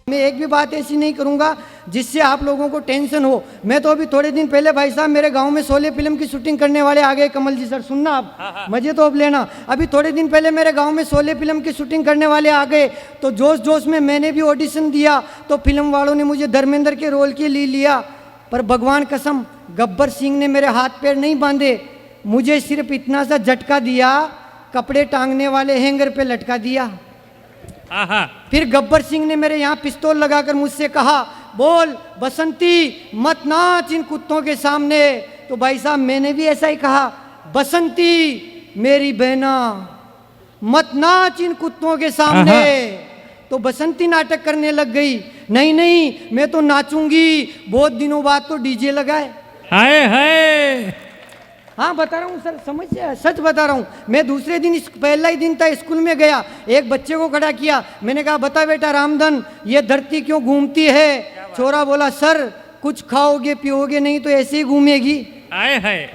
मैं एक भी बात ऐसी नहीं करूंगा जिससे आप लोगों को टेंशन हो। मैं तो अभी थोड़े दिन पहले भाई साहब मेरे गांव में शोले फिल्म की शूटिंग करने वाले आ गए। कमल जी सर सुनना आप, मजे तो अब लेना। अभी थोड़े दिन पहले मेरे गांव में शोले फिल्म की शूटिंग करने वाले आ गए, तो जोश जोश में मैंने भी ऑडिशन दिया, तो फिल्म वालों ने मुझे धर्मेंद्र के रोल के लिए लिया। पर भगवान कसम गब्बर सिंह ने मेरे हाथ पैर नहीं बांधे, मुझे सिर्फ इतना सा झटका दिया, कपड़े टांगने वाले हैंगर पे लटका दिया। फिर गब्बर सिंह ने मेरे यहाँ पिस्तौल लगाकर मुझसे कहा, बोल बसंती मत नाच इन कुत्तों के सामने। तो भाई साहब मैंने भी ऐसा ही कहा, बसंती मेरी बहना मत नाच इन कुत्तों के सामने। तो बसंती नाटक करने लग गई, नहीं नहीं मैं तो नाचूंगी, बहुत दिनों बाद तो डीजे लगाए। हाय हाय, हाँ बता रहा हूँ सर, समझ सच बता रहा हूँ। मैं दूसरे दिन, पहला ही दिन था, स्कूल में गया, एक बच्चे को खड़ा किया, मैंने कहा बता बेटा रामधन ये धरती क्यों घूमती है? छोरा बोला सर कुछ खाओगे पियोगे नहीं तो ऐसे ही घूमेगी। हाय हाय।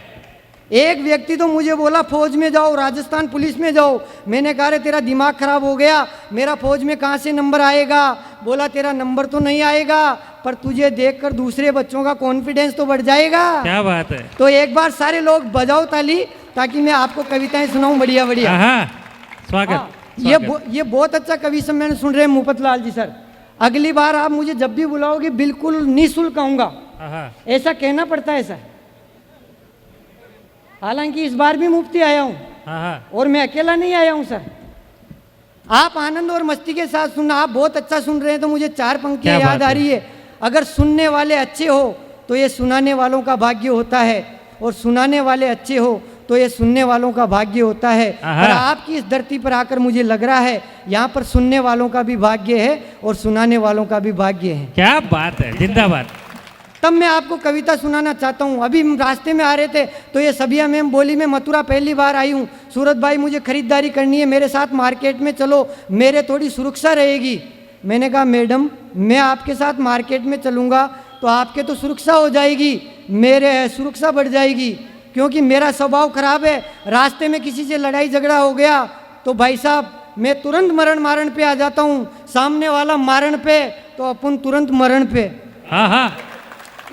एक व्यक्ति तो मुझे बोला फौज में जाओ, राजस्थान पुलिस में जाओ। मैंने कहा रे तेरा दिमाग खराब हो गया, मेरा फौज में कहाँ से नंबर आएगा? बोला तेरा नंबर तो नहीं आएगा पर तुझे देखकर दूसरे बच्चों का कॉन्फिडेंस तो बढ़ जाएगा। क्या बात है। तो एक बार सारे लोग बजाओ ताली ताकि मैं आपको कविताएं सुनाऊं बढ़िया बढ़िया। स्वागत। ये बहुत अच्छा कवि सम्मेलन सुन रहे हैं मुफत लाल जी सर। अगली बार आप मुझे जब भी बुलाओगे बिल्कुल निःशुल्क आऊंगा, ऐसा कहना पड़ता है सर। हालांकि इस बार भी मुफ्ती आया हूँ और मैं अकेला नहीं आया हूँ सर। आप आनंद और मस्ती के साथ सुनना। आप बहुत अच्छा सुन रहे हैं तो मुझे चार पंक्तियां याद आ रही है। अगर सुनने वाले अच्छे हो तो ये सुनाने वालों का भाग्य होता है, और सुनाने वाले अच्छे हो तो ये सुनने वालों का भाग्य होता है। और आपकी इस धरती पर आकर मुझे लग रहा है यहाँ पर सुनने वालों का भी भाग्य है और सुनाने वालों का भी भाग्य है। क्या बात है, जिंदाबाद। तब मैं आपको कविता सुनाना चाहता हूँ। अभी रास्ते में आ रहे थे तो ये सबिया मैम बोली मैं मथुरा पहली बार आई हूँ, सूरत भाई मुझे खरीदारी करनी है, मेरे साथ मार्केट में चलो, मेरे थोड़ी सुरक्षा रहेगी। मैंने कहा मैडम मैं आपके साथ मार्केट में चलूँगा तो आपके तो सुरक्षा हो जाएगी, मेरे सुरक्षा बढ़ जाएगी, क्योंकि मेरा स्वभाव खराब है। रास्ते में किसी से लड़ाई झगड़ा हो गया तो भाई साहब मैं तुरंत मरण मारण पे आ जाता हूँ, सामने वाला मारण पे तो अपन तुरंत मरण पे।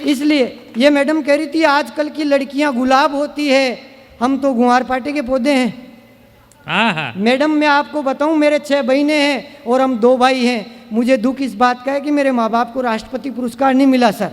इसलिए ये मैडम कह रही थी आजकल की लड़कियां गुलाब होती है, हम तो गुआर पाटे के पौधे हैं। मैडम मैं आपको बताऊं मेरे 6 बहनें हैं और हम 2 भाई हैं। मुझे दुख इस बात का है कि मेरे माँ बाप को राष्ट्रपति पुरस्कार नहीं मिला सर।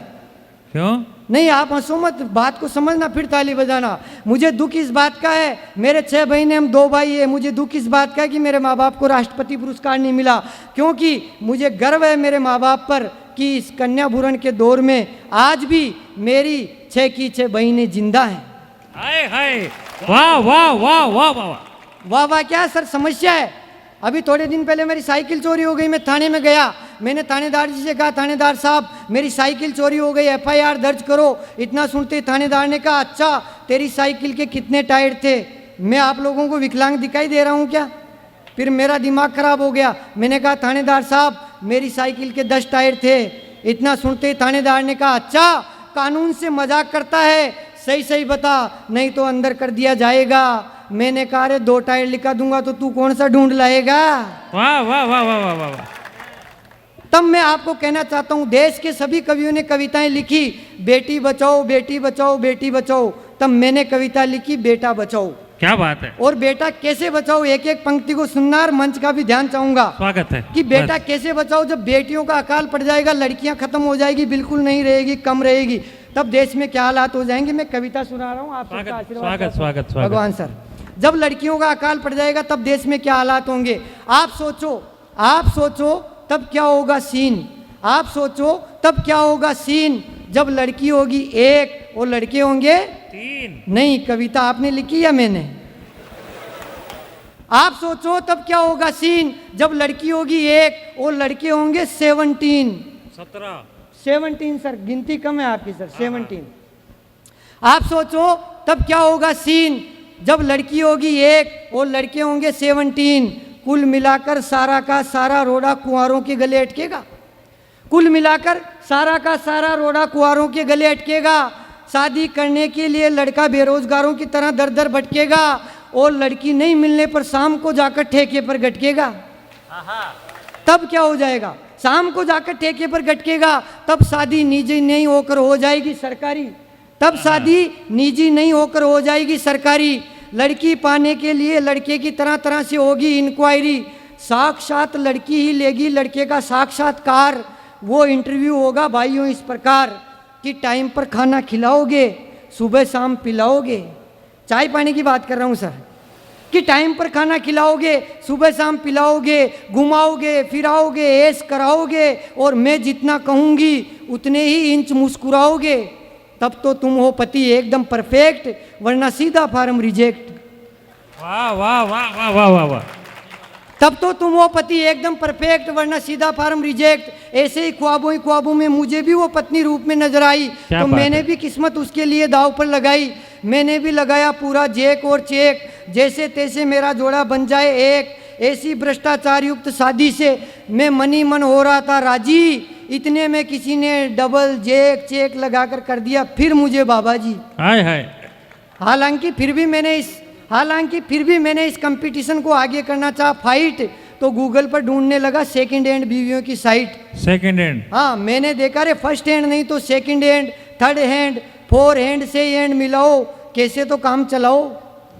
क्यों? नहीं आप हंसो मत, बात को समझना फिर ताली बजाना। मुझे दुख इस बात का है, मेरे 6 बहनें हम 2 भाई हैं, मुझे दुख इस बात का है कि मेरे माँ बाप को राष्ट्रपति पुरस्कार नहीं मिला, क्योंकि मुझे गर्व है मेरे माँ बाप पर कि इस कन्या भूरण के दौर में आज भी मेरी 6 की 6 बहनें जिंदा हैं। हाय हाय, वाह वाह वाह वाह वाह वाह वाह। क्या सर समस्या है? अभी थोड़े दिन पहले मेरी साइकिल चोरी हो गई, मैं थाने में गया, मैंने थानेदार जी से कहा थानेदार साहब मेरी साइकिल चोरी हो गई, FIR दर्ज करो। इतना सुनते थानेदार ने कहा अच्छा तेरी साइकिल के कितने टायर थे? मैं आप लोगों को विकलांग दिखाई दे रहा हूँ क्या? फिर मेरा दिमाग खराब हो गया, मैंने कहा थानेदार साहब मेरी साइकिल के 10 टायर थे। इतना सुनते थानेदार ने कहा अच्छा कानून से मजाक करता है, सही सही बता नहीं तो अंदर कर दिया जाएगा। मैंने कहा रे 2 टायर लिखा दूंगा तो तू कौन सा ढूंढ लाएगा? वाह वाह वाह वाह वाह वाह। तब मैं आपको कहना चाहता हूँ देश के सभी कवियों ने कविताएं लिखी बेटी बचाओ बेटी बचाओ बेटी बचाओ, तब मैंने कविता लिखी बेटा बचाओ। क्या बात है। और बेटा कैसे बचाओ, एक एक पंक्ति को सुनना और मंच का भी ध्यान चाहूंगा। स्वागत है। कि बेटा कैसे बचाओ, जब बेटियों का अकाल पड़ जाएगा, लड़कियां खत्म हो जाएगी, बिल्कुल नहीं रहेगी, कम रहेगी, तब देश में क्या हालात हो जाएंगे। मैं कविता सुना रहा हूँ आप सबका आशीर्वाद। स्वागत भगवान सर, जब लड़कियों का अकाल पड़ जाएगा तब देश में क्या हालात होंगे। आप सोचो तब क्या होगा सीन, आप सोचो तब क्या होगा सीन, जब लड़की होगी 1 और लड़के होंगे 3। नहीं, कविता आपने लिखी या मैंने? आप सोचो तब क्या होगा सीन, जब लड़की होगी 1 और लड़के होंगे 17। 17 सर, गिनती कम है आपकी सर, 17। आप सोचो तब क्या होगा सीन, जब लड़की होगी 1 और लड़के होंगे 17। कुल मिलाकर सारा का सारा रोड़ा कुंवारों के गले अटकेगा। कुल मिलाकर सारा का सारा रोड़ा कुंवारों के गले अटकेगा। शादी करने के लिए लड़का बेरोजगारों की तरह दर दर भटकेगा और लड़की नहीं मिलने पर शाम को जाकर ठेके पर गटकेगा। तब क्या हो जाएगा? शाम को जाकर ठेके पर गटकेगा, तब शादी निजी नहीं होकर हो जाएगी सरकारी। तब शादी निजी नहीं होकर हो जाएगी सरकारी। लड़की पाने के लिए लड़के की तरह तरह से होगी इंक्वायरी। साक्षात लड़की ही लेगी लड़के का साक्षात्कार। वो इंटरव्यू होगा भाइयों इस प्रकार कि टाइम पर खाना खिलाओगे, सुबह शाम पिलाओगे। चाय पानी की बात कर रहा हूँ सर, कि टाइम पर खाना खिलाओगे, सुबह शाम पिलाओगे, घुमाओगे फिराओगे, ऐश कराओगे, और मैं जितना कहूँगी उतने ही इंच मुस्कुराओगे। तब तो तुम हो पति एकदम परफेक्ट, वरना सीधा फार्म रिजेक्ट। वाह वाह वाह वाह वाह वाह वाह। तब तो तुम हो पति एकदम परफेक्ट, वरना सीधा फार्म रिजेक्ट। ऐसे ही ख्वाबों में मुझे भी वो पत्नी रूप में नजर आई, तो मैंने भी किस्मत उसके लिए दाव पर लगाई। मैंने भी लगाया पूरा जैक और चेक, जैसे तैसे मेरा जोड़ा बन जाए एक। ऐसी भ्रष्टाचार युक्त शादी से मैं मनी मन हो रहा था राजी। इतने में किसी ने डबल जैक चेक लगाकर कर दिया फिर मुझे बाबा जी। हाय हाय। हालांकि फिर भी मैंने इस कंपटीशन को आगे करना चाहा फाइट, तो गूगल पर ढूंढने लगा सेकंड हैंड बीवियों की साइट। Second hand? हाँ, मैंने देखा रे फर्स्ट हैंड नहीं तो second hand, third hand, four hand से हैंड मिलाओ, कैसे तो काम चलाओ।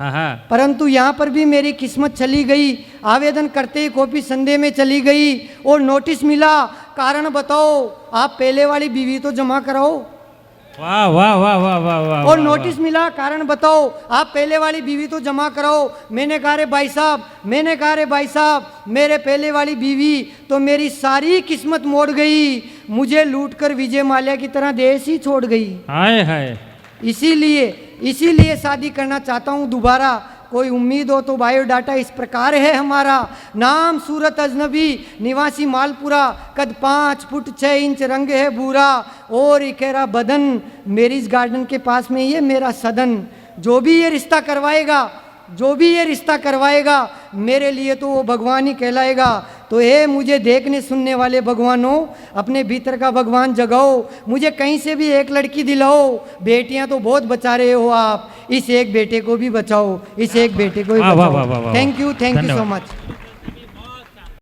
परंतु यहाँ पर भी मेरी किस्मत चली गई। आवेदन करते ही कॉपी संदेह में चली गई और नोटिस मिला, कारण बताओ, आप पहले वाली बीवी तो जमा कराओ। वाह वाह वाह वाह वाह वाह। और नोटिस मिला, कारण बताओ, आप पहले वाली बीवी तो जमा कराओ। मैंने कहा रे भाई साहब, मेरे पहले वाली बीवी तो मेरी सारी किस्मत मोड़ गई, मुझे लूटकर विजय माल्या की तरह देश ही छोड़ गई। हाय हाय। इसीलिए शादी करना चाहता हूँ दोबारा। कोई उम्मीद हो तो बायोडाटा इस प्रकार है हमारा। नाम सूरत अजनबी, निवासी मालपुरा, कद 5 फुट 6 इंच, रंग है भूरा और इकेरा बदन, मेरिज गार्डन के पास में ये मेरा सदन। जो भी ये रिश्ता करवाएगा मेरे लिए तो वो भगवान ही कहलाएगा। तो हे मुझे देखने सुनने वाले भगवानों, अपने भीतर का भगवान जगाओ, मुझे कहीं से भी एक लड़की दिलाओ। बेटियां तो बहुत बचा रहे हो आप, इस एक बेटे को भी बचाओ, इस एक बेटे को भी बचाओ। Thank you so much.